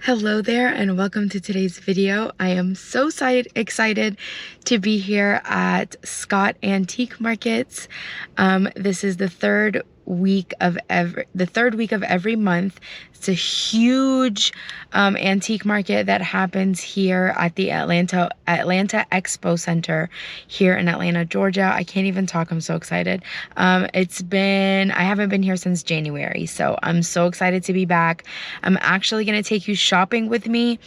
Hello there and welcome to today's video. I am so excited to be here at Scott Antique Markets. This is the third week of every month. It's a huge antique market that happens here at the Atlanta Expo Center here in Atlanta, Georgia. I can't even talk, I'm so excited. I haven't been here since January, so I'm so excited to be back. I'm actually gonna take you shopping with me.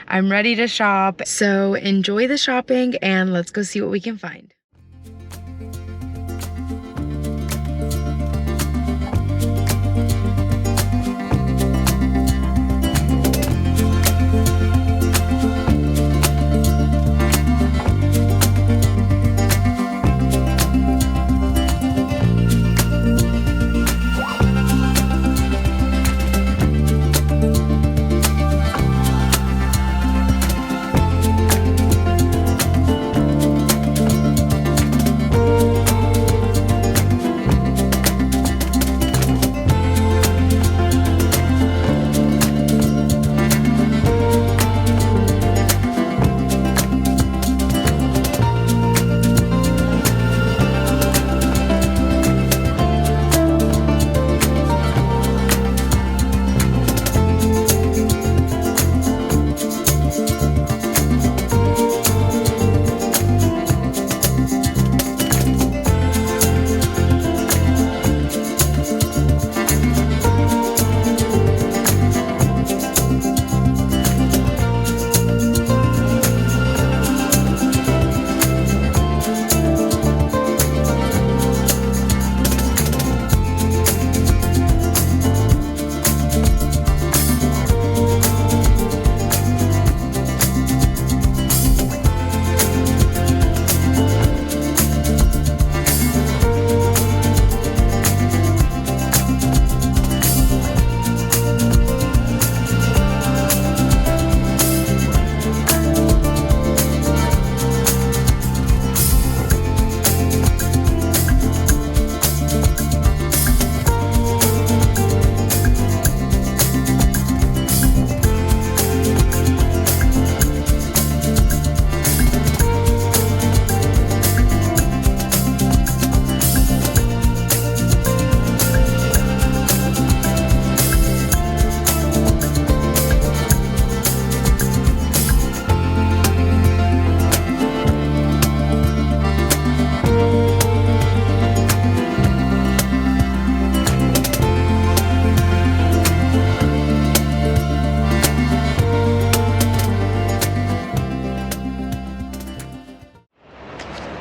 I'm ready to shop, so enjoy the shopping and let's go see what we can find.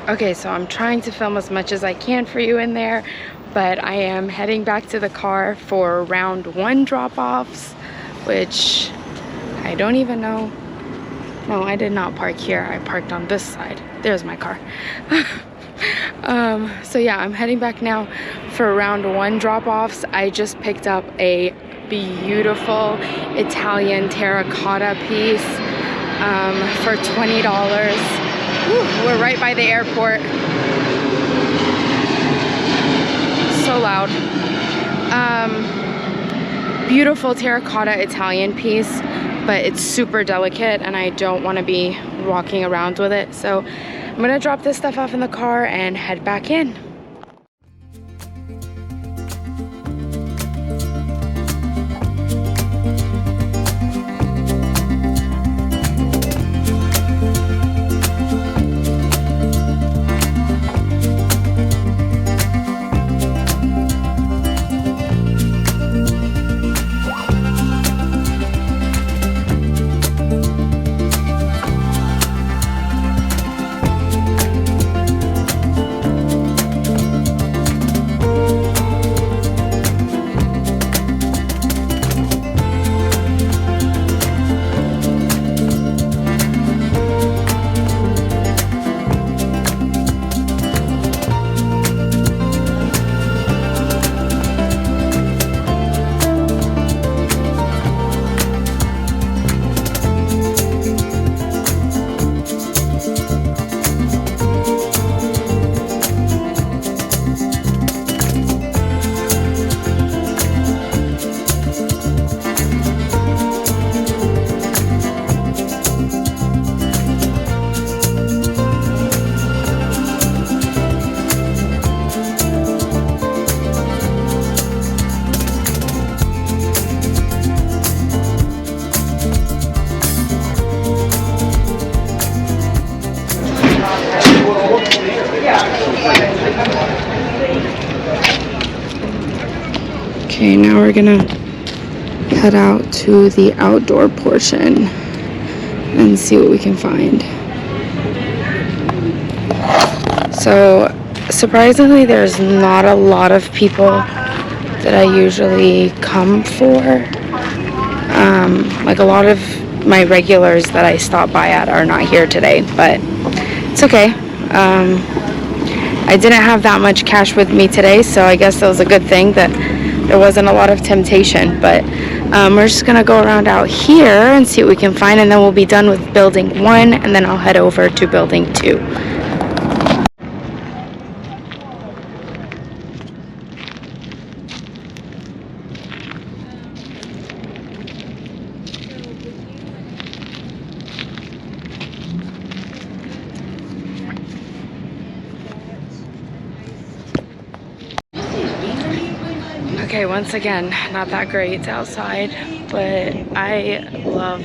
Okay, so I'm trying to film as much as I can for you in there, but I am heading back to the car for round one drop-offs, which I don't even know. No, I did not park here. I parked on this side. There's my car. So yeah, I'm heading back now for round one drop-offs. I just picked up a beautiful Italian terracotta piece for $20. We're right by the airport. So loud. Beautiful terracotta Italian piece, but it's super delicate and I don't want to be walking around with it. So I'm gonna drop this stuff off in the car and head back in. Okay, now we're gonna head out to the outdoor portion and see what we can find. So surprisingly, there's not a lot of people that I usually come for. Like a lot of my regulars that I stop by at are not here today, but it's okay. I didn't have that much cash with me today, so I guess that was a good thing that there wasn't a lot of temptation. But we're just gonna go around out here and see what we can find, and then we'll be done with building 1, and then I'll head over to building 2. Okay, once again, not that great outside, but I love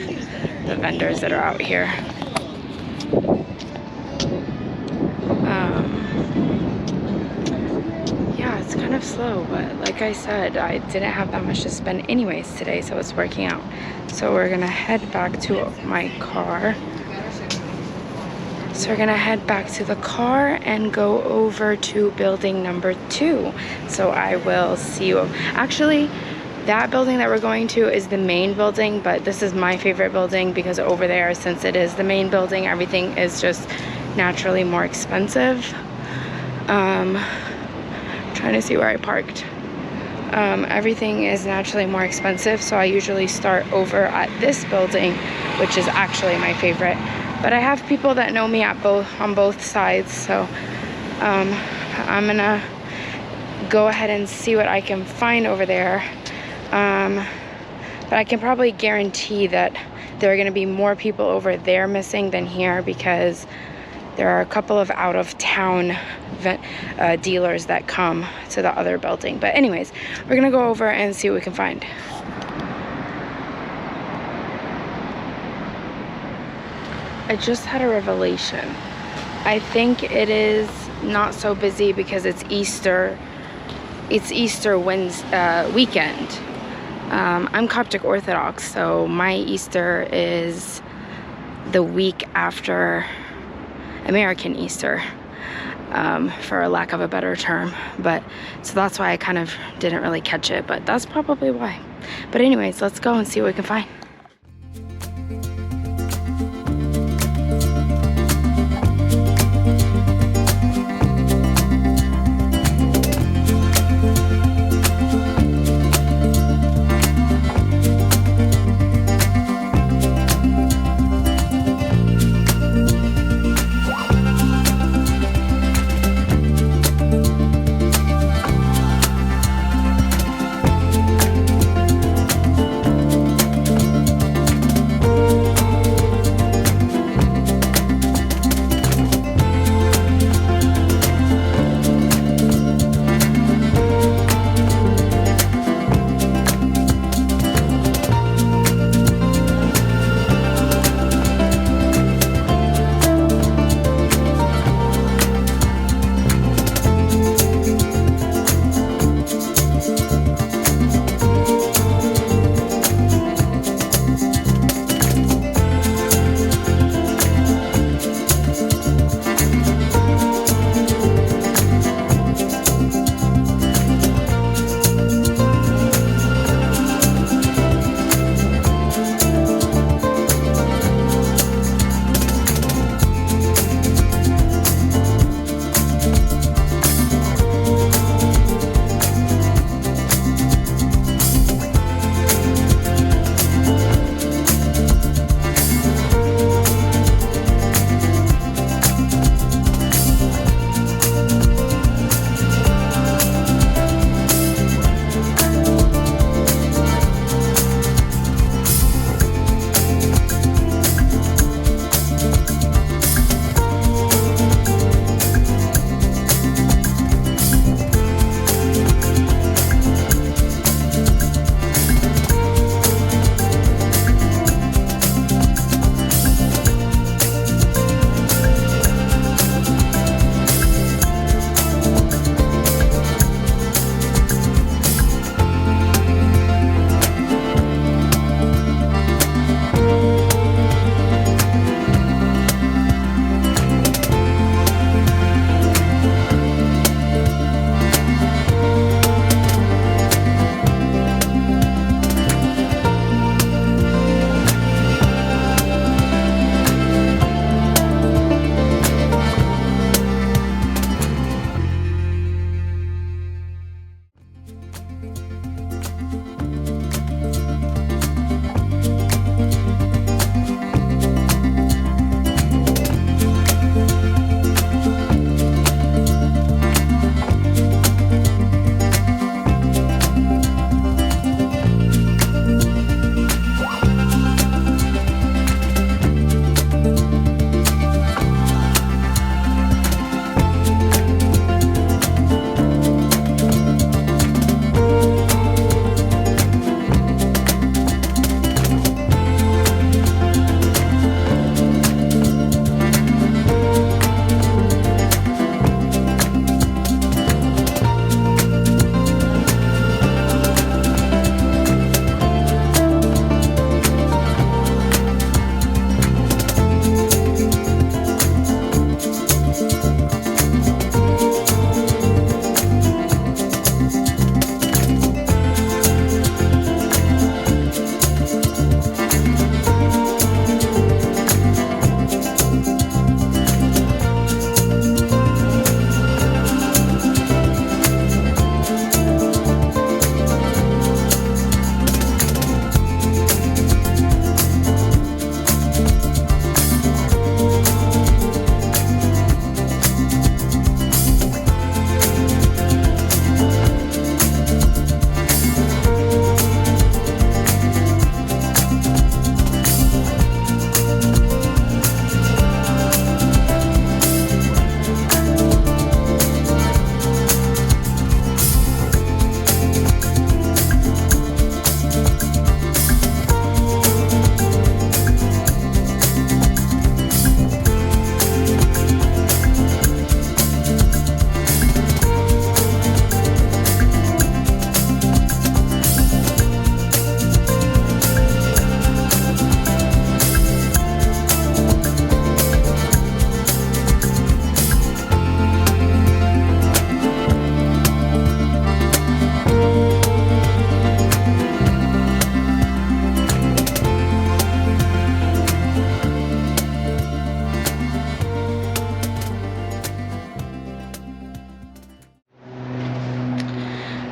the vendors that are out here. Yeah, it's kind of slow, but like I said, I didn't have that much to spend anyways today, so it's working out. So we're gonna head back to my car. So we're gonna head back to the car and go over to building number 2. So I will see you. Actually, that building that we're going to is the main building, but this is my favorite building because over there, since it is the main building, everything is just naturally more expensive. Trying to see where I parked. Everything is naturally more expensive, so I usually start over at this building, which is actually my favorite. But I have people that know me on both sides, so I'm gonna go ahead and see what I can find over there. But I can probably guarantee that there are gonna be more people over there missing than here, because there are a couple of out-of-town dealers that come to the other building. But anyways, we're gonna go over and see what we can find. I just had a revelation. I think it is not so busy because it's Easter. It's Easter weekend. I'm Coptic Orthodox, so my Easter is the week after American Easter, for a lack of a better term. But so that's why I kind of didn't really catch it, but that's probably why. But anyways, let's go and see what we can find.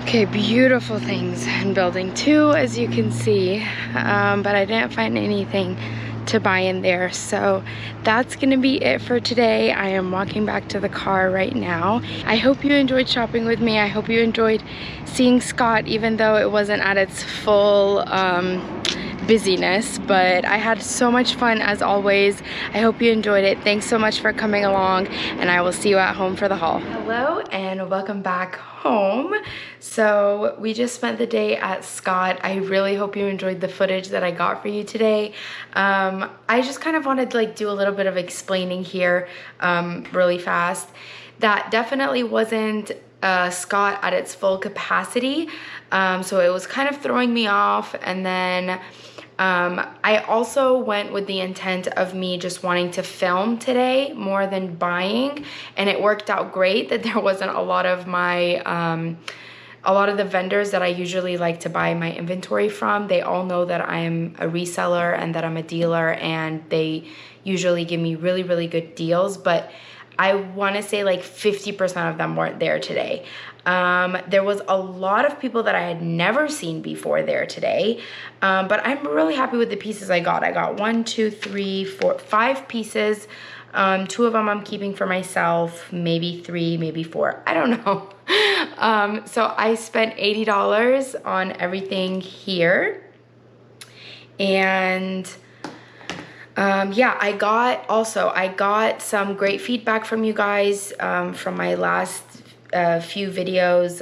Okay, beautiful things in building 2, as you can see, but I didn't find anything to buy in there, so that's gonna be it for today. I am walking back to the car right now. I hope you enjoyed shopping with me. I hope you enjoyed seeing Scott, even though it wasn't at its full busyness, but I had so much fun as always. I hope you enjoyed it. Thanks so much for coming along, and I will see you at home for the haul. Hello and welcome back home. So we just spent the day at Scott. I really hope you enjoyed the footage that I got for you today. I just kind of wanted to do a little bit of explaining here really fast. That definitely wasn't Scott at its full capacity, so it was kind of throwing me off. And then I also went with the intent of me just wanting to film today more than buying, and it worked out great that there wasn't a lot of my a lot of the vendors that I usually like to buy my inventory from. They all know that I'm a reseller and that I'm a dealer, and they usually give me really, really good deals, but I want to say 50% of them weren't there today. There was a lot of people that I had never seen before there today, but I'm really happy with the pieces I got. I got 1, 2, 3, 4, 5 pieces. 2 of them I'm keeping for myself, maybe 3, maybe 4, I don't know. So I spent $80 on everything here, and yeah, I got some great feedback from you guys from my last few videos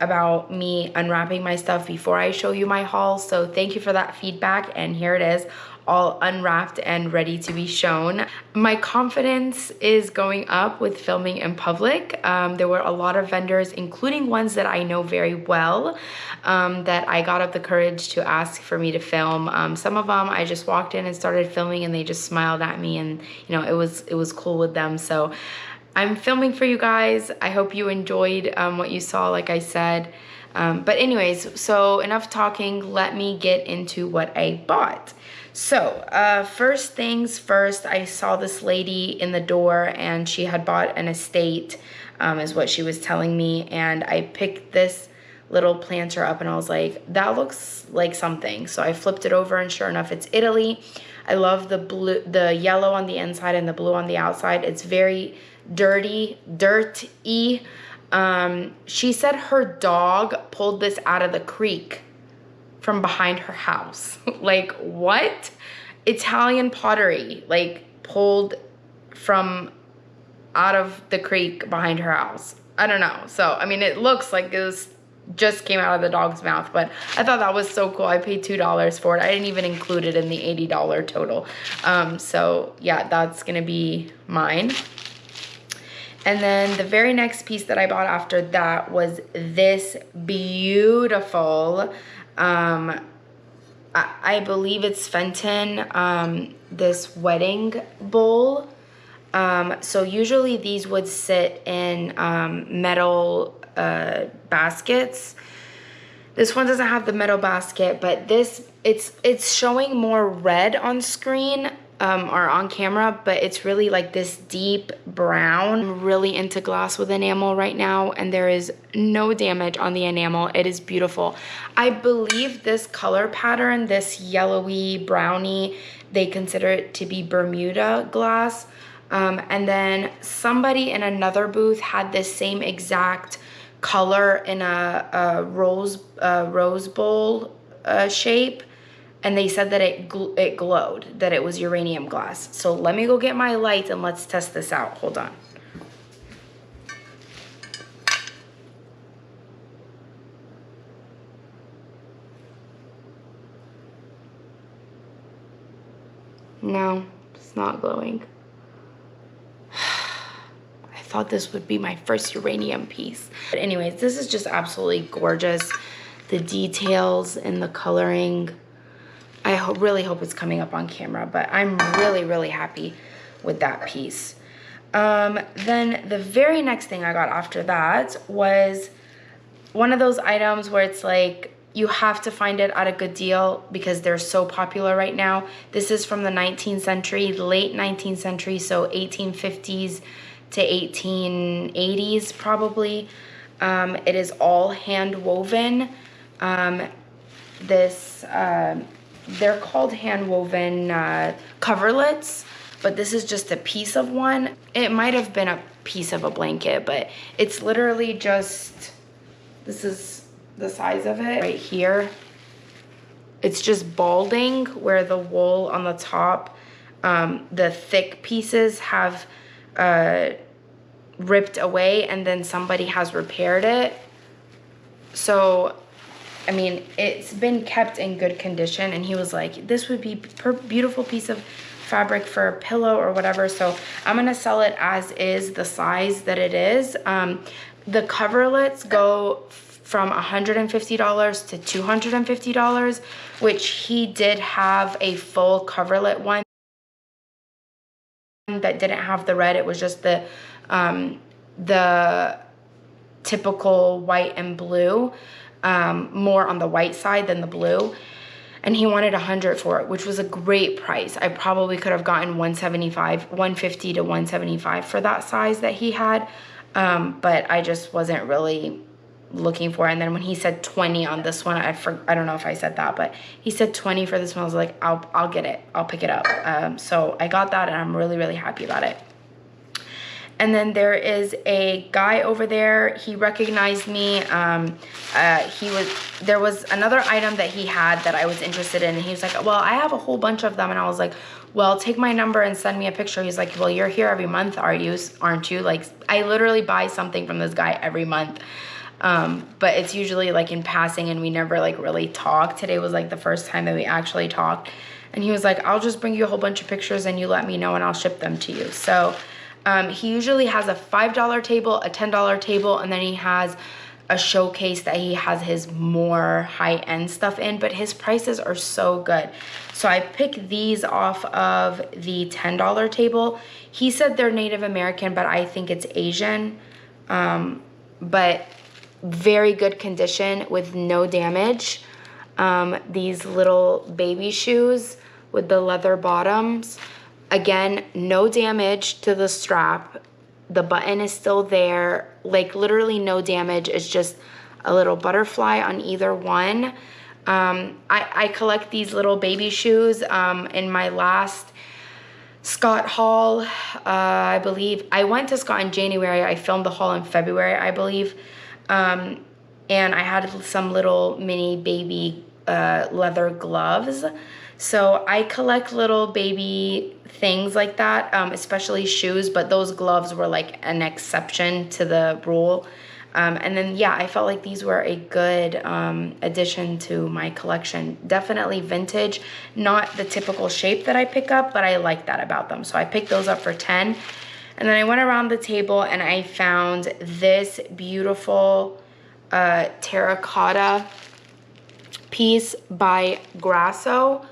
about me unwrapping my stuff before I show you my haul. So thank you for that feedback, and here it is, all unwrapped and ready to be shown. My confidence is going up with filming in public. There were a lot of vendors, including ones that I know very well, that I got up the courage to ask for me to film. Some of them I just walked in and started filming, and they just smiled at me, and you know, it was cool with them. So I'm filming for you guys. I hope you enjoyed what you saw, like I said. But anyways, so enough talking, let me get into what I bought. So first things first, I saw this lady in the door, and she had bought an estate, is what she was telling me, and I picked this little planter up, and I was like, that looks like something. So I flipped it over, and sure enough, it's Italy. I love the blue, the yellow on the inside and the blue on the outside. It's very dirty. She said her dog pulled this out of the creek from behind her house. Like, what? Italian pottery, pulled from out of the creek behind her house. I don't know. So, I mean, it looks like it was just came out of the dog's mouth, but I thought that was so cool. I paid $2 for it. I didn't even include it in the $80 total. So yeah, that's gonna be mine. And then the very next piece that I bought after that was this beautiful, I believe it's Fenton, this wedding bowl. So usually these would sit in metal baskets. This one doesn't have the metal basket, but this, it's showing more red on screen or on camera, but it's really like this deep brown. I'm really into glass with enamel right now, and there is no damage on the enamel. It is beautiful. I believe this color pattern, this yellowy browny, they consider it to be Bermuda glass. And then somebody in another booth had this same exact color in a rose bowl shape, and they said that it glowed, that it was uranium glass. So let me go get my light and let's test this out. Hold on. No, it's not glowing. I thought this would be my first uranium piece. But anyways, this is just absolutely gorgeous. The details and the coloring. I really hope it's coming up on camera, but I'm really, really happy with that piece. Then the very next thing I got after that was one of those items where it's like, you have to find it at a good deal because they're so popular right now. This is from the 19th century, late 19th century, so 1850s to 1880s probably. It is all hand woven. They're called hand woven coverlets, but this is just a piece of one. It might have been a piece of a blanket, but it's literally just, this is the size of it right here. It's just balding where the wool on the top, the thick pieces have ripped away, and then somebody has repaired it. So I mean, it's been kept in good condition, and he was like, this would be a beautiful piece of fabric for a pillow or whatever. So I'm gonna sell it as is, the size that it is. The coverlets go from $150 to $250, which he did have a full coverlet one that didn't have the red. It was just the typical white and blue. More on the white side than the blue, and he wanted $100 for it, which was a great price. I probably could have gotten $150 to $175 for that size that he had, but I just wasn't really looking for it. And then when he said 20 on this one, I don't know if I said that, but he said 20 for this one. I was like, I'll get it, I'll pick it up. So I got that, and I'm really, really happy about it. And then there is a guy over there. He recognized me. There was another item that he had that I was interested in. And he was like, well, I have a whole bunch of them. And I was like, well, take my number and send me a picture. He's like, well, you're here every month, aren't you? Like, I literally buy something from this guy every month. But it's usually like in passing, and we never like really talk. Today was like the first time that we actually talked. And he was like, I'll just bring you a whole bunch of pictures and you let me know and I'll ship them to you. So he usually has a $5 table, a $10 table, and then he has a showcase that he has his more high-end stuff in, but his prices are so good. So I picked these off of the $10 table. He said they're Native American, but I think it's Asian. But very good condition with no damage. These little baby shoes with the leather bottoms. Again, no damage to the strap. The button is still there. Like literally no damage. It's just a little butterfly on either one. I collect these little baby shoes. In my last Scott haul, I believe. I went to Scott in January. I filmed the haul in February, I believe. And I had some little mini baby leather gloves. So I collect little baby things like that, especially shoes, but those gloves were like an exception to the rule. And then, yeah, I felt like these were a good addition to my collection. Definitely vintage, not the typical shape that I pick up, but I like that about them. So I picked those up for 10. And then I went around the table and I found this beautiful terracotta piece by Grasso.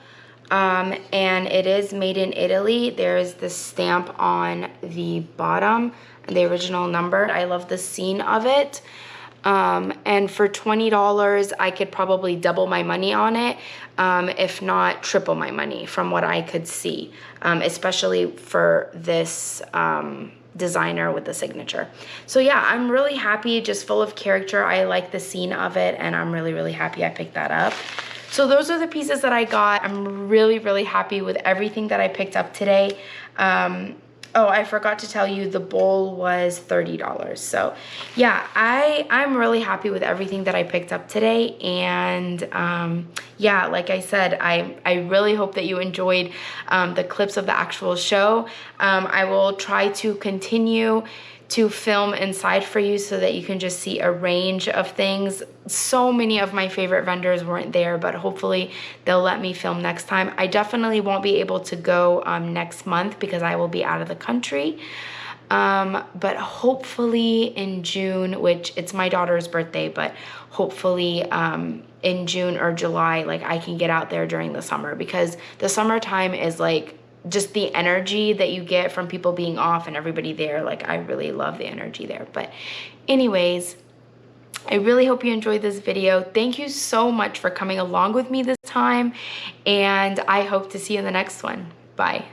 And it is made in Italy. There's the stamp on the bottom and the original number. I love the scene of it. And for $20, I could probably double my money on it, if not triple my money from what I could see, especially for this designer with the signature. So yeah, I'm really happy, just full of character. I like the scene of it, and I'm really, really happy I picked that up. So those are the pieces that I got. I'm really, really happy with everything that I picked up today. Oh, I forgot to tell you, the bowl was $30. So yeah, I'm really happy with everything that I picked up today. And yeah, like I said, I really hope that you enjoyed the clips of the actual show. I will try to continue to film inside for you so that you can just see a range of things. So many of my favorite vendors weren't there, but hopefully they'll let me film next time. I definitely won't be able to go next month because I will be out of the country. But hopefully in June, which it's my daughter's birthday, but hopefully in June or July, like I can get out there during the summer, because the summertime is like just the energy that you get from people being off and everybody there. Like I really love the energy there. But anyways, I really hope you enjoyed this video. Thank you so much for coming along with me this time, and I hope to see you in the next one. Bye.